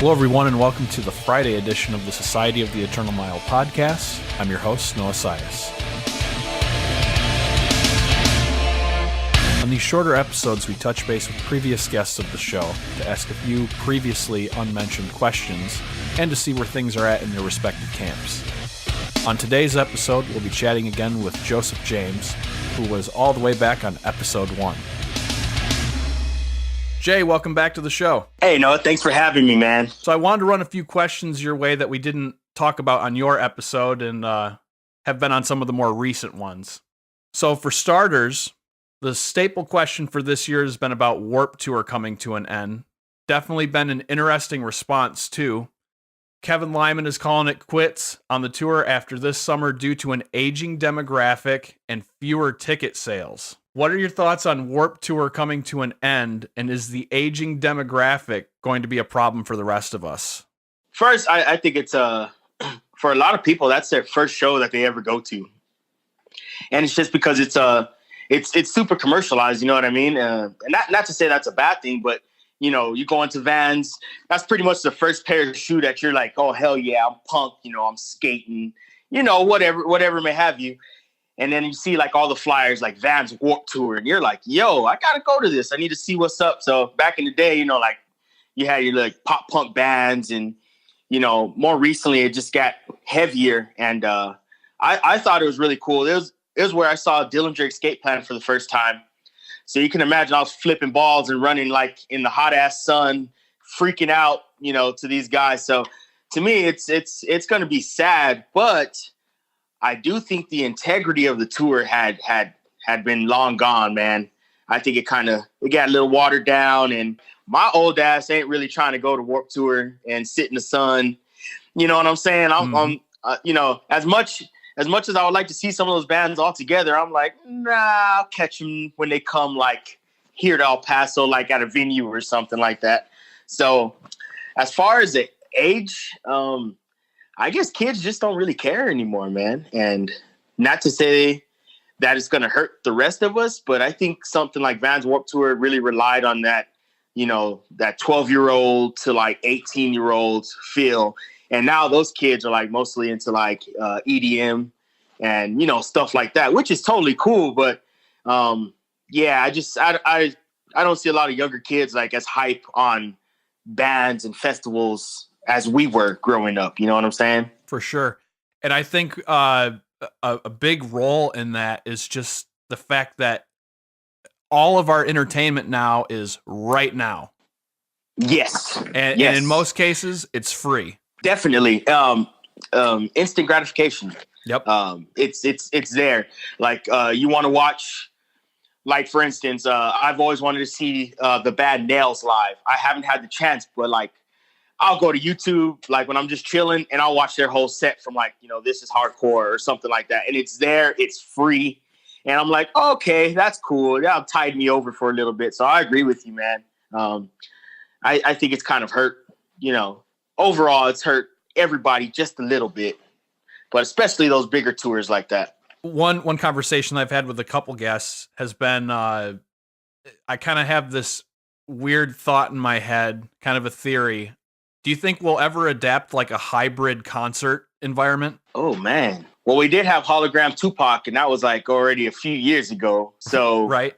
Hello, everyone, and welcome to the Friday edition of the Society of the Eternal Mile podcast. I'm your host, Noah Sias. On these shorter episodes, we touch base with previous guests of the show to ask a few previously unmentioned questions and to see where things are at in their respective camps. On today's episode, we'll be chatting again with Joseph James, who was all the way back on episode 1. Jay, welcome back to the show. Hey, Noah, thanks for having me, man. So I wanted to run a few questions your way that we didn't talk about on your episode and have been on some of the more recent ones. So for starters, the staple question for this year has been about Warped Tour coming to an end. Definitely been an interesting response, too. Kevin Lyman is calling it quits on the tour after this summer due to an aging demographic and fewer ticket sales. What are your thoughts on Warped Tour coming to an end, and is the aging demographic going to be a problem for the rest of us? First, I think it's for a lot of people, that's their first show that they ever go to. And it's just because it's super commercialized, you know what I mean? And not to say that's a bad thing, but you know, you go into Vans, that's pretty much the first pair of shoe that you're like, oh, hell yeah, I'm pumped, you know, I'm skating, you know, whatever may have you. And then you see like all the flyers like Vans Warped Tour, and you're like, yo, I got to go to this. I need to see what's up. So back in the day, you know, like you had your like pop punk bands, and, you know, more recently it just got heavier. And I thought it was really cool. It was where I saw Dylan Drake skate plan for the first time. So you can imagine I was flipping balls and running like in the hot ass sun, freaking out, you know, to these guys. So to me, it's going to be sad, but I do think the integrity of the tour had been long gone, man. I think it got a little watered down, and my old ass ain't really trying to go to Warped Tour and sit in the sun. You know what I'm saying? I'm you know, as much as I would like to see some of those bands all together, I'm like, nah, I'll catch them when they come like here to El Paso, like at a venue or something like that. So as far as the age, I guess kids just don't really care anymore, man. And not to say that it's going to hurt the rest of us, but I think something like Vans Warped Tour really relied on that, you know, that 12-year-old to like 18-year-olds feel. And now those kids are like mostly into like EDM and, you know, stuff like that, which is totally cool. But yeah, I don't see a lot of younger kids like as hype on bands and festivals as we were growing up. You know what I'm saying? For sure. And I think a big role in that is just the fact that all of our entertainment now is right now. Yes. And in most cases, it's free. Definitely. Instant gratification. Yep. It's there. Like, you want to watch, like, for instance, I've always wanted to see the Bad Nails live. I haven't had the chance, but like, I'll go to YouTube, like when I'm just chilling, and I'll watch their whole set from like, you know, This Is Hardcore or something like that. And it's there, it's free. And I'm like, okay, that's cool. That'll tide me over for a little bit. So I agree with you, man. I think it's kind of hurt, you know, overall it's hurt everybody just a little bit, but especially those bigger tours like that. One conversation I've had with a couple guests has been, I kind of have this weird thought in my head, kind of a theory. Do you think we'll ever adapt like a hybrid concert environment? Oh, man. Well, we did have Hologram Tupac, and that was like already a few years ago. So right.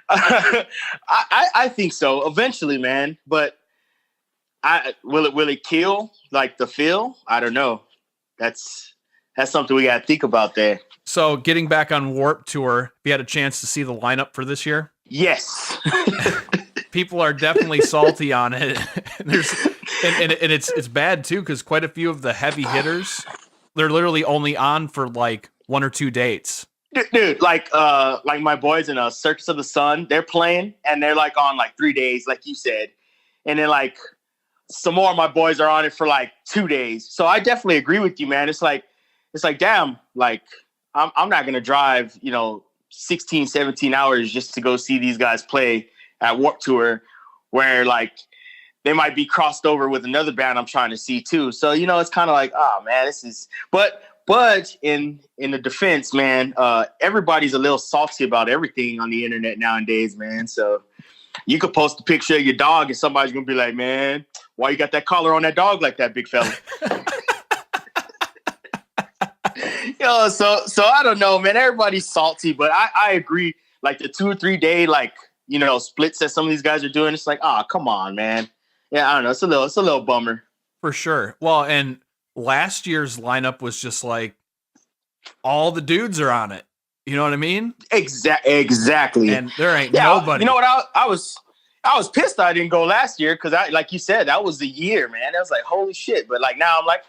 I think so eventually, man. But will it kill like the feel? I don't know. That's something we got to think about there. So getting back on Warped Tour, have you had a chance to see the lineup for this year? Yes. People are definitely salty on it. And it's bad too, because quite a few of the heavy hitters, they're literally only on for like 1 or 2 dates. Dude, like my boys in Circus of the Sun, they're playing and they're like on like 3 days, like you said, and then like some more of my boys are on it for like 2 days. So I definitely agree with you, man. It's like damn, like I'm not gonna drive, you know, 16, 17 hours just to go see these guys play at Warped Tour, where like they might be crossed over with another band I'm trying to see too. So, you know, it's kind of like, oh man, this is, but in the defense, man, everybody's a little salty about everything on the internet nowadays, man. So you could post a picture of your dog and somebody's going to be like, man, Why you got that collar on that dog like that, big fella? Yo, so I don't know, man. Everybody's salty, but I agree. Like the 2 or 3 day, like, you know, splits that some of these guys are doing. It's like, oh, come on, man. Yeah, I don't know. It's a little bummer. For sure. Well, and last year's lineup was just like all the dudes are on it. You know what I mean? Exactly. And there ain't nobody. You know what? I was pissed I didn't go last year because like you said, that was the year, man. I was like, holy shit. But like now I'm like,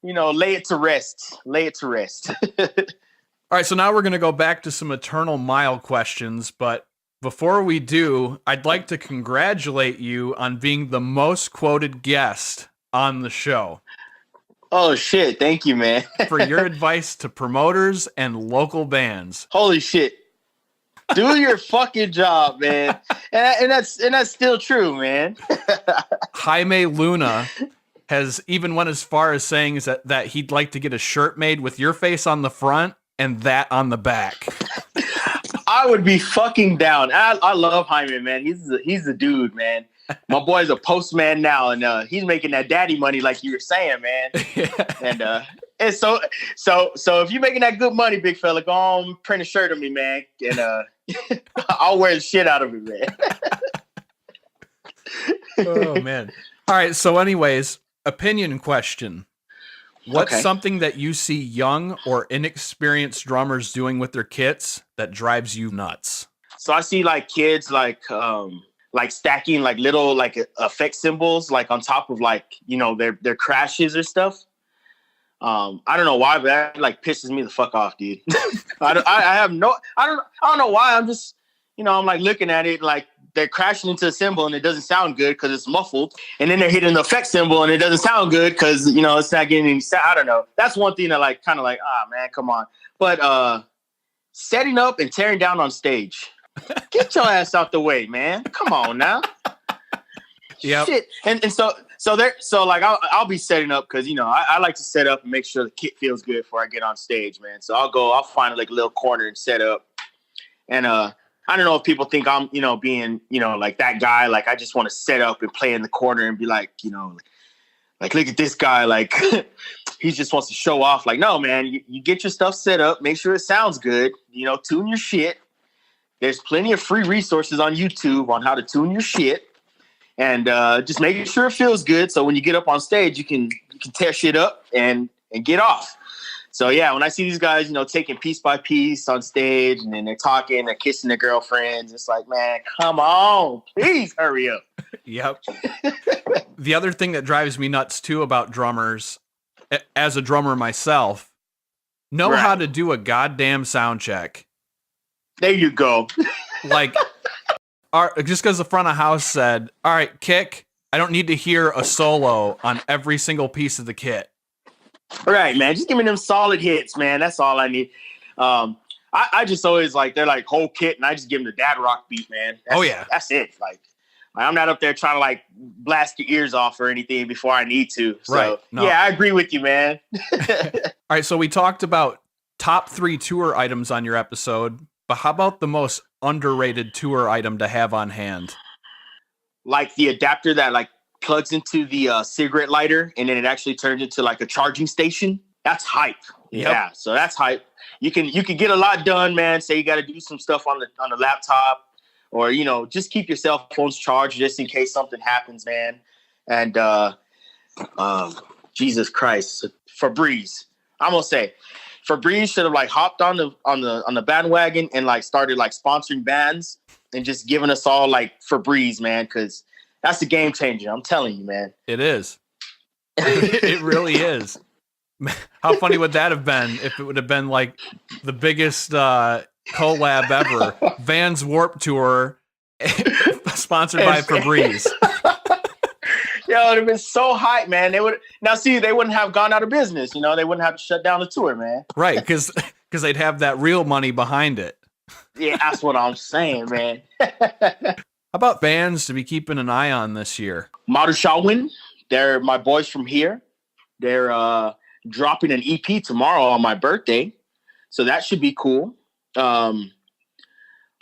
you know, lay it to rest. Lay it to rest. All right, so now we're going to go back to some Eternal Mile questions, but before we do, I'd like to congratulate you on being the most quoted guest on the show. Oh, shit. Thank you, man. For your advice to promoters and local bands. Holy shit. Do your fucking job, man. And that's still true, man. Jaime Luna has even went as far as saying that he'd like to get a shirt made with your face on the front and that on the back. I would be fucking down. I love Jaime, man. He's the dude, man. My boy's a postman now, and he's making that daddy money, like you were saying, man. Yeah. And so if you're making that good money, big fella, go on, print a shirt of me, man, and I'll wear the shit out of it, man. Oh man! All right. So, anyways, opinion question. What's something that you see young or inexperienced drummers doing with their kits that drives you nuts? So I see like kids like stacking like little like effect symbols like on top of like, you know, their crashes or stuff. I don't know why, but that like pisses me the fuck off, dude. I don't know why. I'm just, you know, I'm like looking at it like they're crashing into a cymbal and it doesn't sound good because it's muffled. And then they're hitting the effect symbol and it doesn't sound good because, you know, it's not getting any sound. I don't know. That's one thing that like kind of like, man, come on. But setting up and tearing down on stage. Get your ass out the way, man. Come on now. Yeah. Shit. And so like I'll be setting up because, you know, I like to set up and make sure the kit feels good before I get on stage, man. So I'll find like a little corner and set up. And I don't know if people think I'm, you know, being, you know, like that guy. Like I just want to set up and play in the corner and be like, you know, like look at this guy. Like he just wants to show off. Like, no, man, you get your stuff set up, make sure it sounds good, you know, tune your shit. There's plenty of free resources on YouTube on how to tune your shit, and just making sure it feels good. So when you get up on stage, you can tear shit up and get off. So yeah, when I see these guys, you know, taking piece by piece on stage, and then they're talking, they're kissing their girlfriends, it's like, man, come on, please hurry up. Yep. The other thing that drives me nuts too about drummers, as a drummer myself, know how to do a goddamn sound check. There you go. Like, just because the front of house said, all right, kick, I don't need to hear a solo on every single piece of the kit. All right, man. Just give me them solid hits, man. That's all I need. I just always like, they're like whole kit, and I just give them the dad rock beat, man. That's it. Like I'm not up there trying to like blast your ears off or anything before I need to. So right. No. Yeah, I agree with you, man. All right. So we talked about top 3 tour items on your episode, but how about the most underrated tour item to have on hand? Like the adapter that like plugs into the cigarette lighter, and then it actually turns into like a charging station. That's hype. Yep. Yeah, so that's hype. You can get a lot done, man. Say you got to do some stuff on the laptop, or you know, just keep your cell phones charged just in case something happens, man. And Jesus Christ, Febreze. I'm gonna say Febreze should have like hopped on the bandwagon and like started like sponsoring bands and just giving us all like Febreze, man, because that's a game changer. I'm telling you, man. It is. It really is. How funny would that have been if it would have been like the biggest collab ever? Vans Warped Tour, sponsored by Febreze. Yo, it would have been so hype, man. They wouldn't have gone out of business. You know, they wouldn't have to shut down the tour, man. Right, because they'd have that real money behind it. Yeah, that's what I'm saying, man. How about bands to be keeping an eye on this year? Shawin, they're my boys from here. They're dropping an EP tomorrow on my birthday, so that should be cool. I'm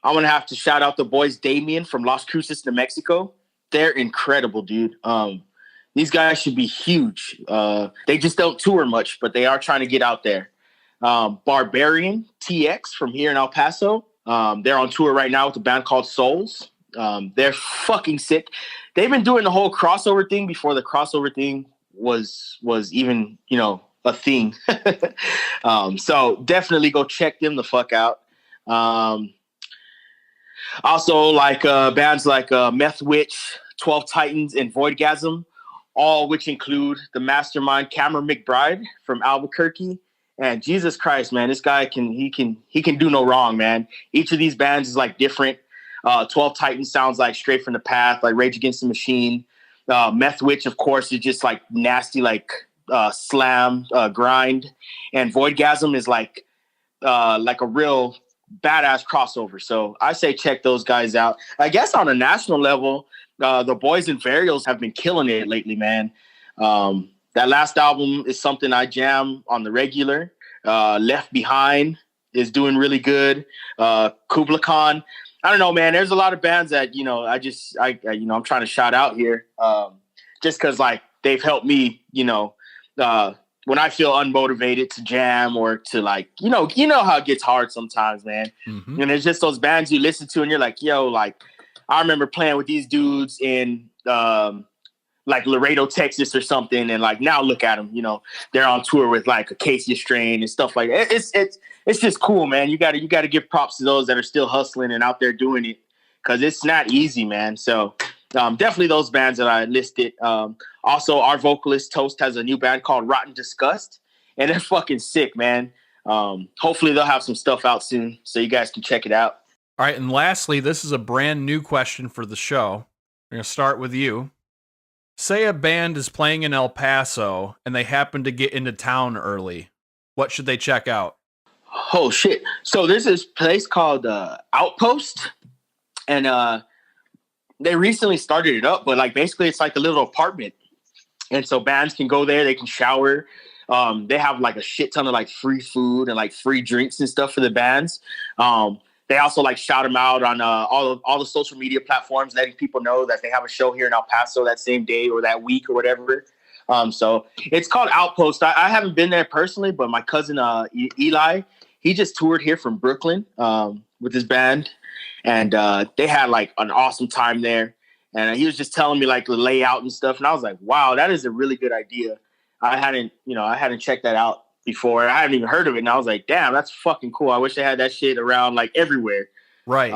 gonna have to shout out the boys Damien from Las Cruces, New Mexico. They're incredible, dude. These guys should be huge. They just don't tour much, but they are trying to get out there. Barbarian TX from here in El Paso. They're on tour right now with a band called Souls. They're fucking sick. They've been doing the whole crossover thing before the crossover thing was even, a thing. So definitely go check them the fuck out. Also like bands like Meth Witch, 12 Titans, and Voidgasm, all which include the mastermind Cameron McBride from Albuquerque. And Jesus Christ, man, this guy can do no wrong, man. Each of these bands is like different. 12 Titans sounds like Straight from the Path, like Rage Against the Machine. Meth Witch, of course, is just like nasty, like slam, grind. And Voidgasm is like a real badass crossover. So I say check those guys out. I guess on a national level, the Boys and Varials have been killing it lately, man. That last album is something I jam on the regular. Left Behind is doing really good. Kubla Khan. I don't know, man. There's a lot of bands that, I'm trying to shout out here. Just cause like they've helped me, when I feel unmotivated to jam or to like, how it gets hard sometimes, man. Mm-hmm. And it's just those bands you listen to and you're like, yo, like I remember playing with these dudes in, like Laredo, Texas or something. And like, now look at them, they're on tour with like Acacia Strain and stuff like that. It's just cool, man. You gotta give props to those that are still hustling and out there doing it. Cause it's not easy, man. So definitely those bands that I listed. Also our vocalist Toast has a new band called Rotten Disgust and they're fucking sick, man. Hopefully they'll have some stuff out soon so you guys can check it out. All right. And lastly, this is a brand new question for the show. We're going to start with you. Say a band is playing in El Paso and they happen to get into town early. What should they check out? Oh, shit. So there's this place called Outpost, and they recently started it up, but like basically it's like a little apartment. And so bands can go there, they can shower. They have like a shit ton of like free food and like free drinks and stuff for the bands. They also like shout them out on all the social media platforms, letting people know that they have a show here in El Paso that same day or that week or whatever. So it's called Outpost. I haven't been there personally, but my cousin Eli, he just toured here from Brooklyn with his band, and they had like an awesome time there. And he was just telling me like the layout and stuff, and I was like, wow, that is a really good idea. I hadn't checked that out before. I hadn't even heard of it. And I was like, damn, that's fucking cool. I wish they had that shit around like everywhere. Right.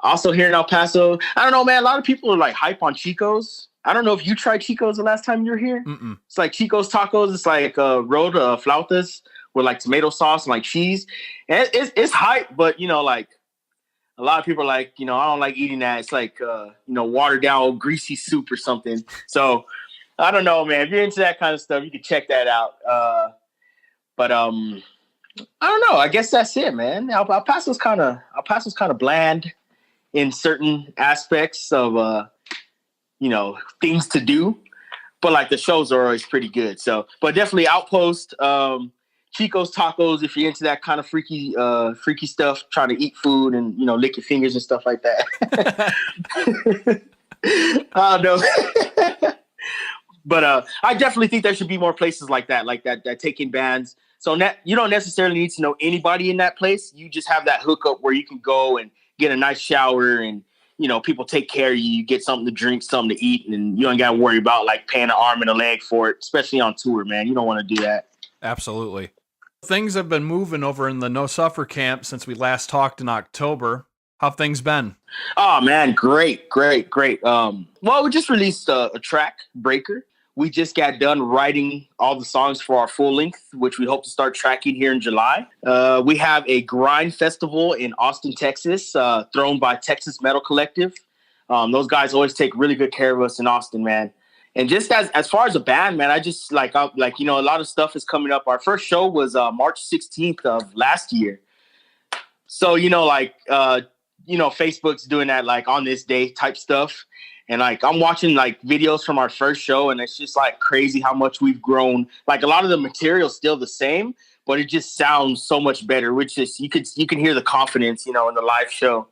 Also here in El Paso, I don't know, man, a lot of people are like hype on Chico's. I don't know if you tried Chico's the last time you were here. Mm-mm. It's like Chico's tacos. It's like rolled flautas with like tomato sauce and like cheese. And it's hype, but like a lot of people are like, I don't like eating that. It's like, watered down greasy soup or something. So I don't know, man. If you're into that kind of stuff, you can check that out. But I don't know. I guess that's it, man. El Paso's kind of bland in certain aspects of things to do, but like the shows are always pretty good. So, but definitely Outpost, Chico's Tacos if you're into that kind of freaky stuff, trying to eat food and lick your fingers and stuff like that. I don't know. But I definitely think there should be more places like that take in bands. So you don't necessarily need to know anybody in that place. You just have that hookup where you can go and get a nice shower and, people take care of you. You get something to drink, something to eat, and you don't got to worry about like paying an arm and a leg for it, especially on tour, man. You don't want to do that. Absolutely. Things have been moving over in the KnowSuffer camp since we last talked in October. How have things been? Oh, man, great. Well, we just released a track, Breaker. We just got done writing all the songs for our full length, which we hope to start tracking here in July. We have a grind festival in Austin, Texas, thrown by Texas Metal Collective. Those guys always take really good care of us in Austin, man. And just as far as a band, man, I just a lot of stuff is coming up. Our first show was March 16th of last year. So, Facebook's doing that like on this day type stuff. And like, I'm watching like videos from our first show and it's just like crazy how much we've grown. Like a lot of the material's still the same, but it just sounds so much better, which is, you can hear the confidence, in the live show.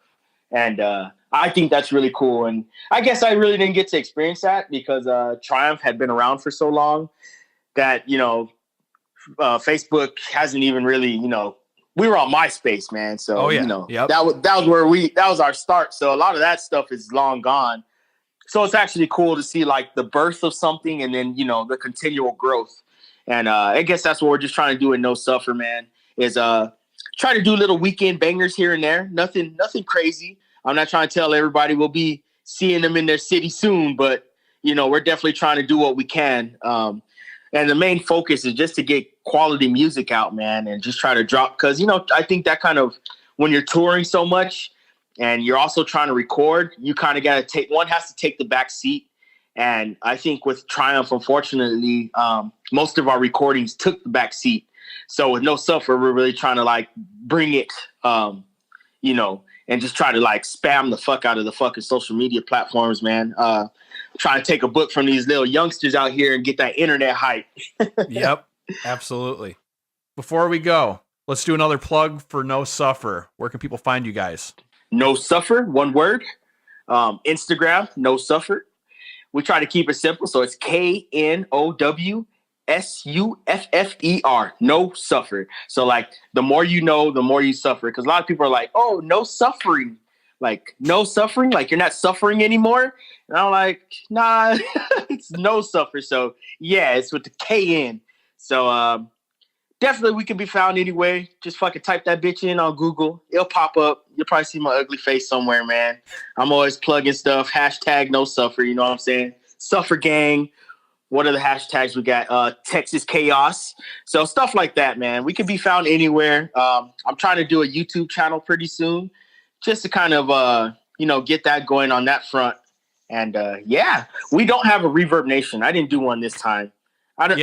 And I think that's really cool. And I guess I really didn't get to experience that because Triumph had been around for so long that, Facebook hasn't even really, we were on MySpace, man. So, Yep. that was our start. So a lot of that stuff is long gone. So it's actually cool to see like the birth of something and then, the continual growth. And I guess that's what we're just trying to do in KnowSuffer, man, is try to do little weekend bangers here and there. Nothing crazy. I'm not trying to tell everybody we'll be seeing them in their city soon, but, we're definitely trying to do what we can. And the main focus is just to get quality music out, man, and just try to drop. Because, I think that kind of, when you're touring so much and you're also trying to record, you kind of got to one has to take the back seat. And I think with Triumph, unfortunately, most of our recordings took the back seat. So with KnowSuffer, we're really trying to like bring it, and just try to like spam the fuck out of the fucking social media platforms, man. Trying to take a book from these little youngsters out here and get that internet hype. Yep, absolutely. Before we go, let's do another plug for KnowSuffer. Where can people find you guys? KnowSuffer, one word. Instagram, KnowSuffer. We try to keep it simple, so it's KNOWSUFFER, KnowSuffer. So like the more you know, the more you suffer. Because a lot of people are like, oh, no suffering. Like no suffering, like you're not suffering anymore. And I'm like, nah, it's KnowSuffer. So yeah, it's with the K in. So definitely we can be found anyway. Just fucking type that bitch in on Google. It'll pop up. You'll probably see my ugly face somewhere, man. I'm always plugging stuff. Hashtag KnowSuffer. You know what I'm saying? Suffer gang. What are the hashtags we got? Texas Chaos. So stuff like that, man. We can be found anywhere. I'm trying to do a YouTube channel pretty soon, just to kind of, get that going on that front. And we don't have a Reverb Nation. I didn't do one this time. Pretty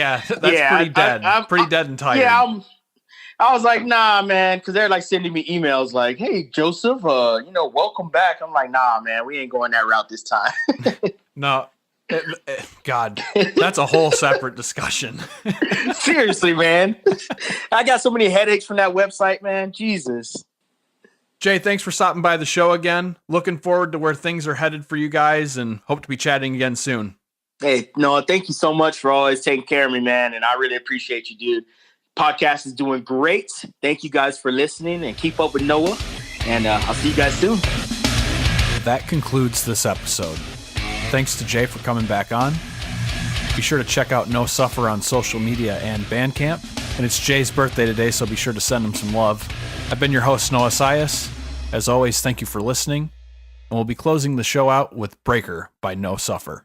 dead. Pretty dead and tired. Yeah, I was like, nah, man, because they're like sending me emails like, hey, Joseph, welcome back. I'm like, nah, man, we ain't going that route this time. No. God, that's a whole separate discussion. Seriously, man. I got so many headaches from that website, man. Jesus. Jay, thanks for stopping by the show again. Looking forward to where things are headed for you guys and hope to be chatting again soon. Hey, Noah, thank you so much for always taking care of me, man. And I really appreciate you, dude. Podcast is doing great. Thank you guys for listening and keep up with Noah. And I'll see you guys soon. That concludes this episode. Thanks to Jay for coming back on. Be sure to check out KnowSuffer on social media and Bandcamp. And it's Jay's birthday today, so be sure to send him some love. I've been your host, Noah Sias. As always, thank you for listening. And we'll be closing the show out with Breaker by KnowSuffer.